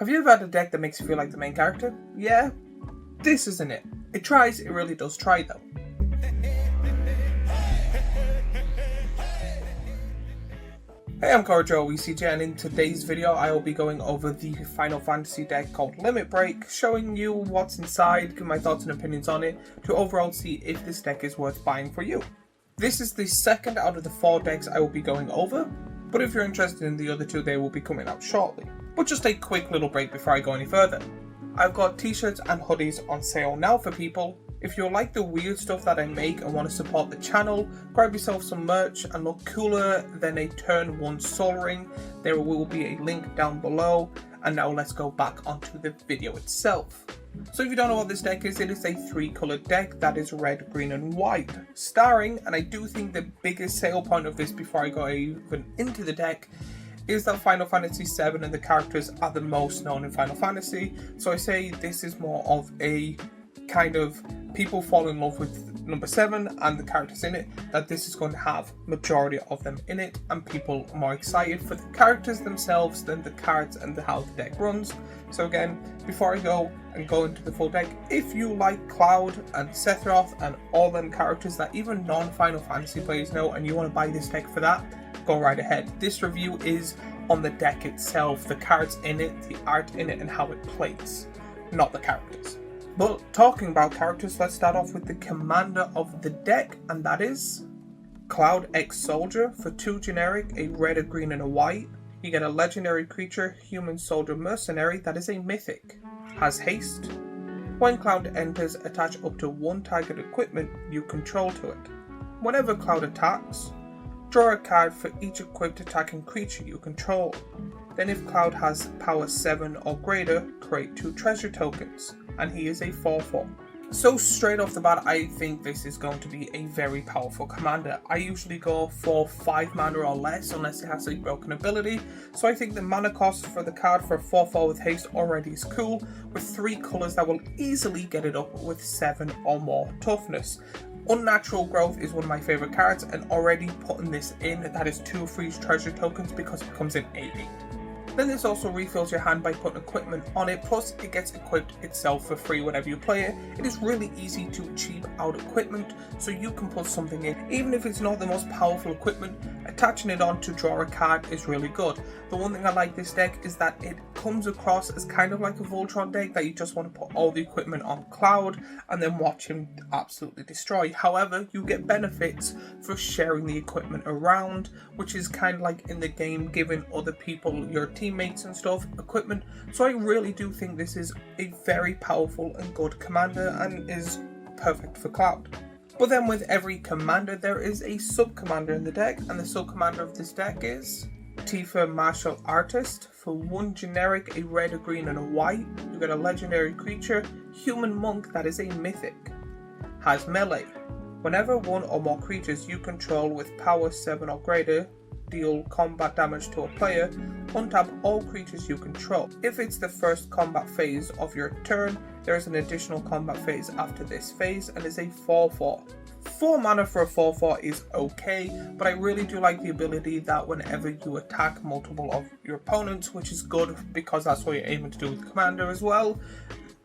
Have you ever had a deck that makes you feel like the main character? Yeah? This isn't it. It tries, it really does try though. Hey, I'm Joe ECJ, and in today's video I will be going over the Final Fantasy deck called Limit Break, showing you what's inside, give my thoughts and opinions on it, to overall see if this deck is worth buying for you. This is the second out of the 4 decks I will be going over, but if you're interested in the other 2 they will be coming out shortly. But just a quick little break before I go any further. I've got t-shirts and hoodies on sale now for people. If you like the weird stuff that I make and want to support the channel, grab yourself some merch and look cooler than a turn 1 Soul Ring. There will be a link down below. And now let's go back onto the video itself. So if you don't know what this deck is, it is a 3-colored deck that is red, green and white. Starring, and I do think the biggest sale point of this before I go even into the deck, is that Final Fantasy VII and the characters are the most known in Final Fantasy. So I say this is more of a kind of people fall in love with number 7 and the characters in it, that this is going to have majority of them in it, and people are more excited for the characters themselves than the cards and how the deck runs. So again, before I go into the full deck, if you like Cloud and Sephiroth and all them characters that even non-Final Fantasy players know and you want to buy this deck for that, go right ahead. This review is on the deck itself, the cards in it, the art in it and how it plays, not the characters. But talking about characters, let's start off with the commander of the deck, and that is Cloud X Soldier. For 2 generic, a red, a green and a white. You get a legendary creature, Human Soldier Mercenary, that is a mythic. Has haste. When Cloud enters, attach up to 1 target equipment you control to it. Whenever Cloud attacks, draw a card for each equipped attacking creature you control. Then if Cloud has power 7 or greater, create 2 treasure tokens, and he is a 4/4. So straight off the bat, I think this is going to be a very powerful commander. I usually go for 5 mana or less unless it has a broken ability, so I think the mana cost for the card for 4/4 with haste already is cool, with 3 colours that will easily get it up with 7 or more toughness. Unnatural Growth is one of my favourite cards, and already putting this in, that is 2 free treasure tokens because it comes in 8/8. Then this also refills your hand by putting equipment on it, plus it gets equipped itself for free whenever you play it. It is really easy to cheap out equipment, so you can put something in. Even if it's not the most powerful equipment, attaching it on to draw a card is really good. The one thing I like this deck is that it comes across as kind of like a Voltron deck, that you just want to put all the equipment on Cloud and then watch him absolutely destroy. However, you get benefits for sharing the equipment around, which is kind of like in the game, giving other people, your teammates and stuff, equipment. So I really do think this is a very powerful and good commander and is perfect for Cloud. But then with every commander there is a sub-commander in the deck, and the sub-commander of this deck is Tifa Martial Artist. For 1 generic, a red, a green and a white, you get a legendary creature, Human Monk, that is a mythic. Has melee. Whenever 1 or more creatures you control with power 7 or greater deal combat damage to a player, untap all creatures you control. If it's the first combat phase of your turn, there is an additional combat phase after this phase, and is a 4/4. 4 mana for a 4/4 is okay, but I really do like the ability that whenever you attack multiple of your opponents, which is good because that's what you're aiming to do with the commander as well,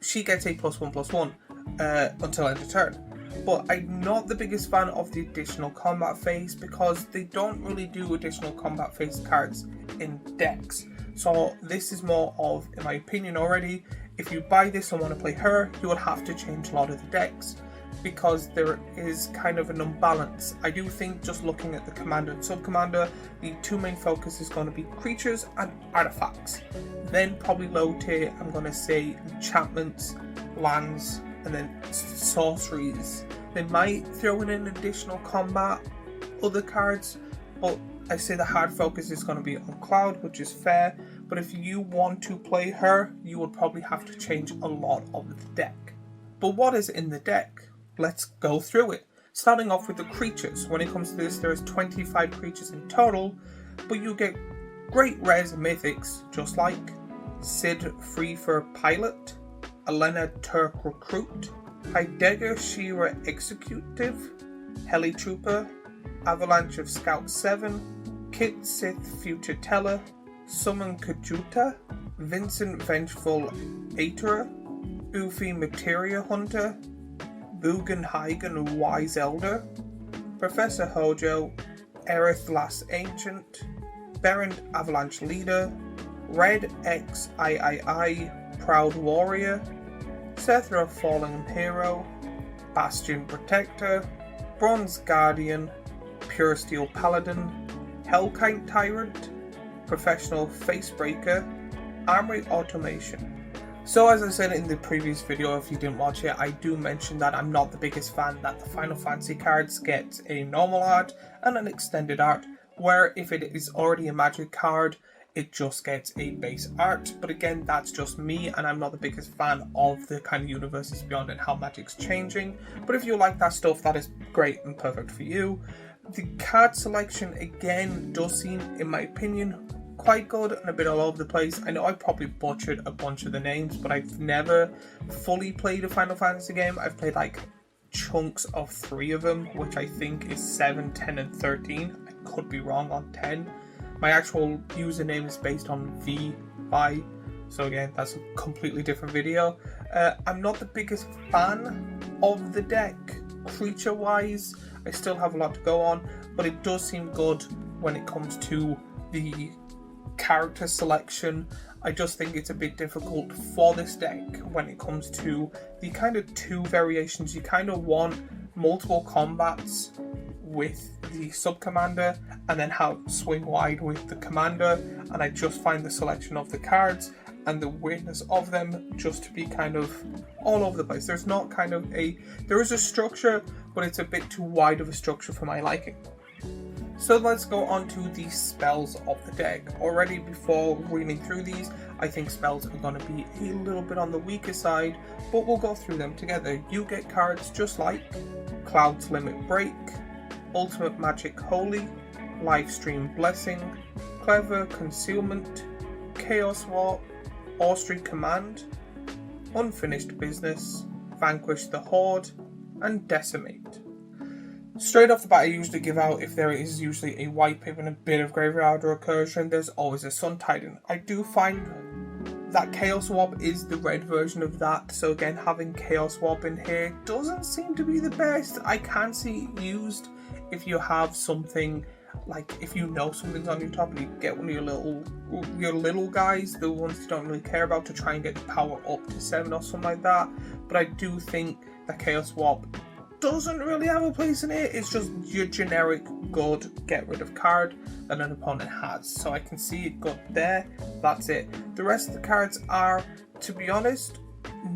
she gets a +1/+1 until end of turn. But I'm not the biggest fan of the additional combat phase because they don't really do additional combat phase cards in decks. So this is more of, in my opinion already, if you buy this and want to play her, you will have to change a lot of the decks because there is kind of an imbalance. I do think, just looking at the commander and sub-commander, the 2 main focus is going to be creatures and artifacts. Then probably low tier, I'm going to say enchantments, lands, and then sorceries. They might throw in an additional combat, other cards, but I say the hard focus is going to be on Cloud, which is fair. But if you want to play her, you would probably have to change a lot of the deck. But what is in the deck? Let's go through it. Starting off with the creatures. When it comes to this, there is 25 creatures in total, but you get great rares and mythics, just like Sid Free for Pilot, Elena Turk Recruit, Heidegger Shira Executive, Heli Trooper, Avalanche of Scout 7, Kit Sith Future Teller, Summon Kajuta, Vincent Vengeful Aeterer, Ufi Materia Hunter, Bugenhagen Wise Elder, Professor Hojo, Aerith Last Ancient, Berend Avalanche Leader, Red XIII Proud Warrior, Sethra Fallen Hero, Bastion Protector, Bronze Guardian, Pure Steel Paladin, Hellkite Tyrant, Professional Facebreaker, Armory Automation. So as I said in the previous video, if you didn't watch it, I do mention that I'm not the biggest fan that the Final Fantasy cards get a normal art and an extended art, where if it is already a Magic card, it just gets a base art. But again, that's just me, and I'm not the biggest fan of the kind of universes beyond and how Magic's changing. But if you like that stuff, that is great and perfect for you. The card selection again does seem, in my opinion, quite good and a bit all over the place. I know I probably butchered a bunch of the names, but I've never fully played a Final Fantasy game. I've played like chunks of 3 of them, which I think is 7, 10 and 13. I could be wrong on 10. My actual username is based on VI, so again, that's a completely different video. I'm not the biggest fan of the deck creature wise. I still have a lot to go on, but it does seem good when it comes to the character selection. I just think it's a bit difficult for this deck when it comes to the kind of 2 variations. You kind of want multiple combats with the SubCommander and then have swing wide with the Commander, and I just find the selection of the cards and the weirdness of them just to be kind of all over the place. There's not kind of there is a structure, but it's a bit too wide of a structure for my liking. So let's go on to the spells of the deck. Already before reading through these, I think spells are going to be a little bit on the weaker side, but we'll go through them together. You get cards just like Cloud's Limit Break, Ultimate Magic Holy, Livestream Blessing, Clever Concealment, Chaos Warp, Austri Command, Unfinished Business, Vanquish the Horde, and Decimate. Straight off the bat, I usually give out, if there is usually a white pip and a bit of graveyard recursion, there's always a Sun Titan. I do find that Chaos Warp is the red version of that, so again, having Chaos Warp in here doesn't seem to be the best. I can see it used if you have something, like if you know something's on your top and you get one of your little guys, the ones you don't really care about, to try and get the power up to 7 or something like that. But I do think that Chaos Warp doesn't really have a place in it. It's just your generic good get rid of card that an opponent has. So I can see it good there. That's it. The rest of the cards are, to be honest,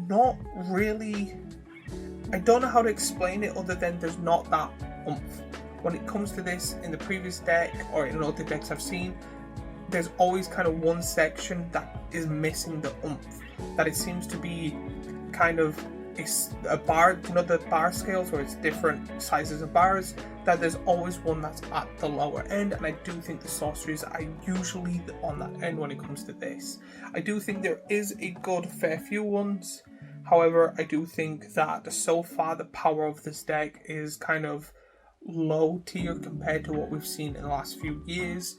not really. I don't know how to explain it other than there's not that oomph. When it comes to this in the previous deck or in other decks I've seen, there's always kind of one section that is missing the oomph. That it seems to be kind of a bar, the bar scales where it's different sizes of bars, that there's always one that's at the lower end, and I do think the sorceries are usually on that end when it comes to this. I do think there is a good fair few ones, however I do think that so far the power of this deck is kind of low tier compared to what we've seen in the last few years.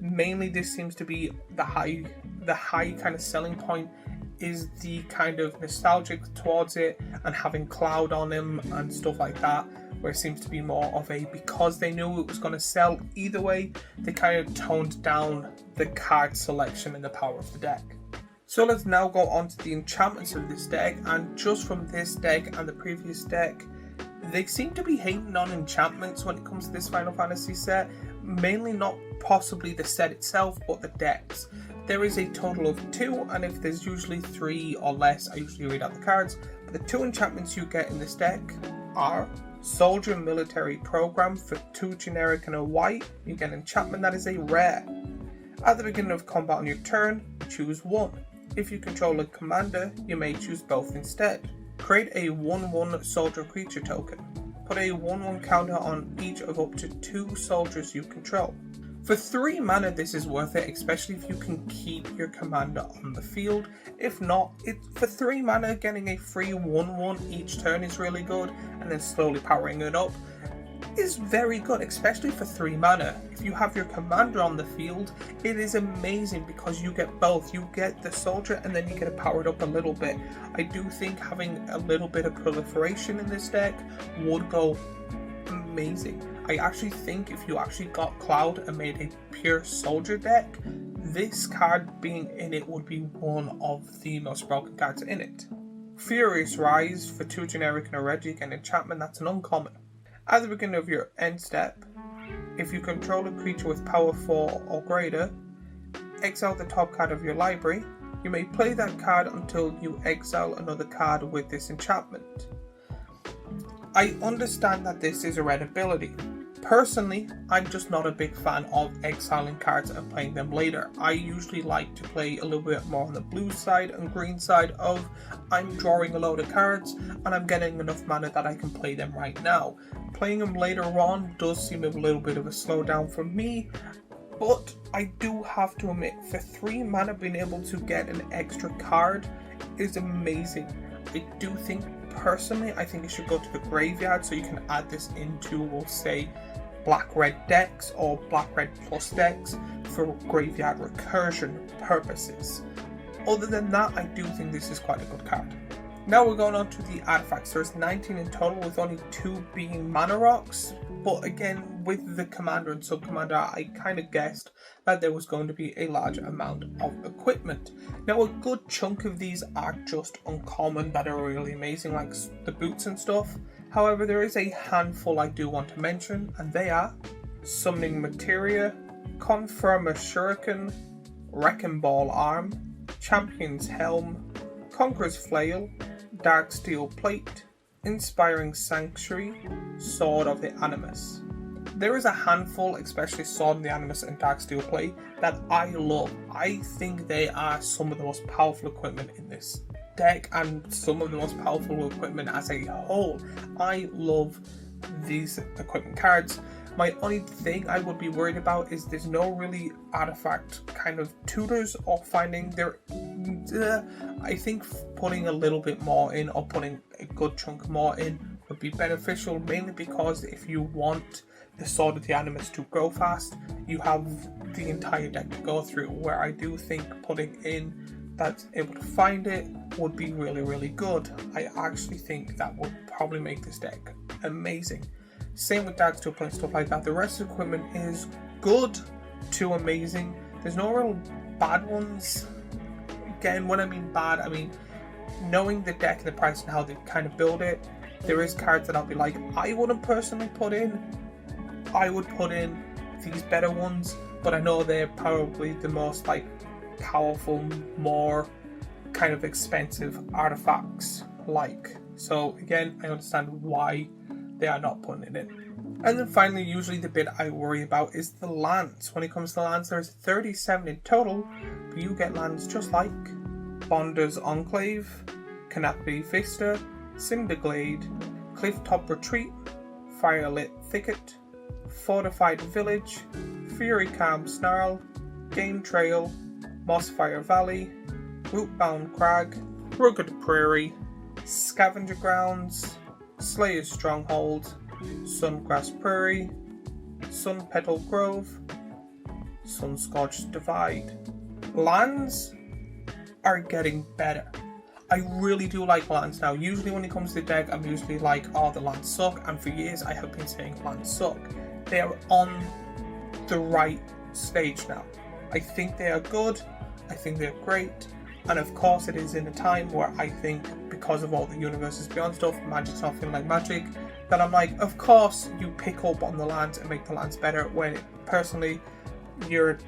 Mainly this seems to be the high kind of selling point is the kind of nostalgic towards it and having Cloud on him and stuff like that, where it seems to be more of a, because they knew it was going to sell either way, they kind of toned down the card selection and the power of the deck. So let's now go on to the enchantments of this deck, and just from this deck and the previous deck, they seem to be hating on enchantments when it comes to this Final Fantasy set, mainly not possibly the set itself, but the decks. There is a total of 2, and if there's usually 3 or less, I usually read out the cards. But the 2 enchantments you get in this deck are Soldier Military Program for 2 generic and a white. You get an enchantment that is a rare. At the beginning of combat on your turn, choose 1. If you control a commander, you may choose both instead. Create a 1/1 soldier creature token. Put a 1/1 counter on each of up to 2 soldiers you control. For 3 mana this is worth it, especially if you can keep your commander on the field. If not, for 3 mana getting a free 1/1 each turn is really good, and then slowly powering it up is very good, especially for 3 mana. If you have your commander on the field, it is amazing because you get both. You get the soldier and then you get it powered up a little bit. I do think having a little bit of proliferation in this deck would go amazing. I actually think if you actually got Cloud and made a pure soldier deck, this card being in it would be one of the most broken cards in it. Furious Rise for 2 generic and a red, you get an enchantment that's an uncommon. At the beginning of your end step, if you control a creature with power 4 or greater, exile the top card of your library. You may play that card until you exile another card with this enchantment. I understand that this is a red ability. Personally, I'm just not a big fan of exiling cards and playing them later. I usually like to play a little bit more on the blue side and green side of I'm drawing a load of cards and I'm getting enough mana that I can play them right now. Playing them later on does seem a little bit of a slowdown for me, but I do have to admit, for 3 mana being able to get an extra card is amazing. I do think, personally, I think it should go to the graveyard so you can add this into, we'll say, black-red decks or black-red plus decks for graveyard recursion purposes. Other than that, I do think this is quite a good card. Now we're going on to the artifacts. There's 19 in total, with only 2 being mana rocks. But again, with the commander and subcommander, I kind of guessed that there was going to be a large amount of equipment. Now a good chunk of these are just uncommon that are really amazing, like the boots and stuff. However, there is a handful I do want to mention, and they are Summoning Materia, Confirmer Shuriken, Wrecking Ball Arm, Champion's Helm, Conqueror's Flail, Dark Steel Plate, Inspiring Sanctuary, Sword of the Animus. There is a handful, especially Sword of the Animus and Dark Steel Plate, that I love. I think they are some of the most powerful equipment in this deck and some of the most powerful equipment as a whole. I love these equipment cards. My only thing I would be worried about is there's no really artifact kind of tutors or finding there. I think putting a little bit more in or putting a good chunk more in would be beneficial, mainly because if you want the Sword of the Animus to go fast, you have the entire deck to go through, where I do think putting in that's able to find it would be really, really good. I actually think that would probably make this deck amazing. Same with Dark Steel Plate and stuff like that. The rest of the equipment is good to amazing. There's no real bad ones. Again, when I mean bad, I mean knowing the deck and the price and how they kind of build it. There is cards that I'll be like, I wouldn't personally put in. I would put in these better ones, but I know they're probably the most like powerful, more kind of expensive artifacts like. So again, I understand why they are not putting it in. And then finally, usually the bit I worry about is the lands. When it comes to lands, there's 37 in total, but you get lands just like Bonder's Enclave, Canopy Vista, Cinderglade, Clifftop Retreat, Firelit Thicket, Fortified Village, Fury Calm Snarl, Game Trail, Mossfire Valley, Rootbound Crag, Rugged Prairie, Scavenger Grounds, Slayer's Stronghold, Sungrass Prairie, Sun Petal Grove, Sunscorched Divide. Lands are getting better. I really do like lands now. Usually when it comes to the deck, I'm usually like, oh, the lands suck, and for years I have been saying lands suck. They are on the right stage now. I think they are good, I think they're great, and of course it is in a time where I think, because of all the universes beyond stuff, Magic's not feeling like Magic, that I'm like, of course you pick up on the lands and make the lands better, when personally you're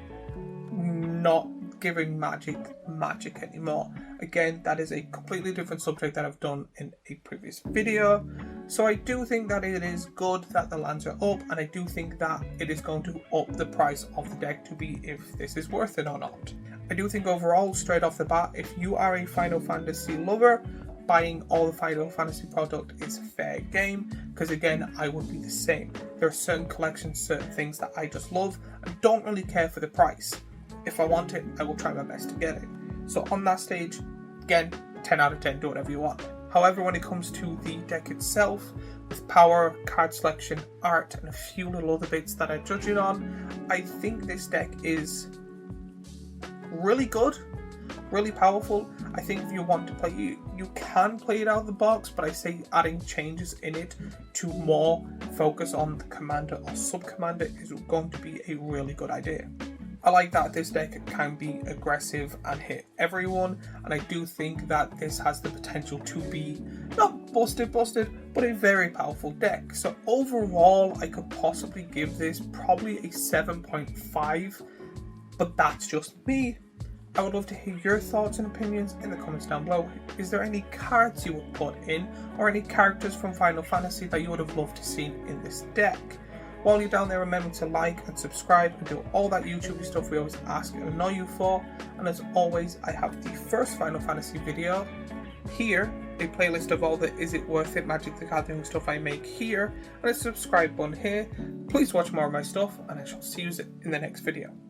not giving Magic anymore. Again, that is a completely different subject that I've done in a previous video. So I do think that it is good that the lands are up, and I do think that it is going to up the price of the deck to be if this is worth it or not. I do think overall, straight off the bat, if you are a Final Fantasy lover, buying all the Final Fantasy product is fair game, because again, I would be the same. There are certain collections, certain things that I just love and don't really care for the price. If I want it, I will try my best to get it. So on that stage, again, 10 out of 10, do whatever you want. However, when it comes to the deck itself, with power, card selection, art, and a few little other bits that I judge it on, I think this deck is really good, really powerful. I think if you want to play it, you can play it out of the box, but I say adding changes in it to more focus on the commander or sub-commander is going to be a really good idea. I like that this deck can be aggressive and hit everyone, and I do think that this has the potential to be not busted, but a very powerful deck. So overall, I could possibly give this probably a 7.5, but that's just me. I would love to hear your thoughts and opinions in the comments down below. Is there any cards you would put in, or any characters from Final Fantasy that you would have loved to see in this deck? While you're down there, remember to like and subscribe and do all that YouTube stuff we always ask and annoy you for. And as always, I have the first Final Fantasy video here, a playlist of all the Is It Worth It Magic the Gathering stuff I make here, and a subscribe button here. Please watch more of my stuff, and I shall see you in the next video.